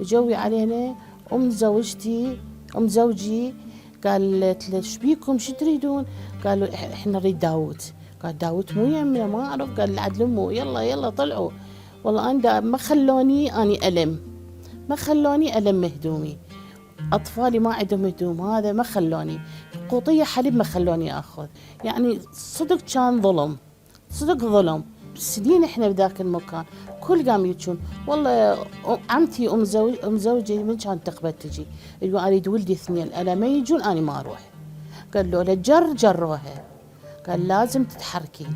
جوي علينا ام زوجي قالت له ايش بيكم شو تريدون؟ قالوا احنا نريد داوود. قال داوود مو يمنا ما اعرف. قال عدل امه يلا يلا طلعوا. والله انا ما خلوني اني ما خلوني الم هدومي. اطفالي ما عندهم هدوم هذا ما خلوني. قوطيه حليب ما خلوني اخذ. يعني صدق كان ظلم، صدق ظلم. سنين احنا بذاك المكان كل قام يجون. والله عمتي ام زوجي من كانت تقبل تجي يقول اريد ولدي اثنين الا ما يجون انا ما اروح. قال له جروها. قال لازم تتحركين،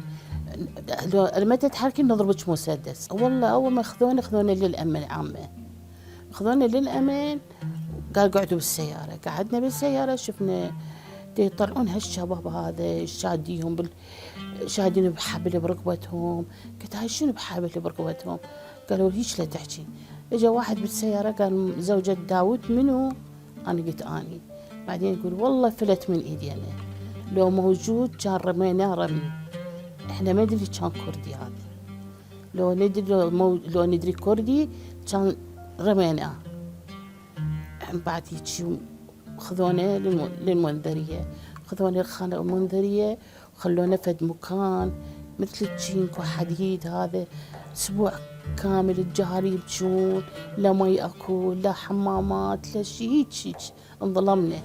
لو ما تتحركين نضربك مسدس. والله اول ما خذونا للامن العامه، خذونا للامن. قال قعدوا بالسياره. قعدنا بالسياره شفنا يطلعون هالشباب هذا شاديهم شادين بحبل برقبتهم. قلت هاي شنو بحبل برقبتهم؟ قالوا هيك لا تحكي. اجا واحد بالسياره قال زوجة داود منو؟ انا قلت اني. بعدين يقول والله فلت من ايدي انا، لو موجود كان رميناه رمي. احنا ما ندري كان كردي هذا، لو ندري كردي كان رميناه. بعد هيك خذونا للمنذرية، خذونا الخانة المنذرية وخلونا فد مكان مثل الجينكو حديد هذا. اسبوع كامل الجهال يبجون، لا مي اكو لا حمامات لا شي، هيك انظلمنا.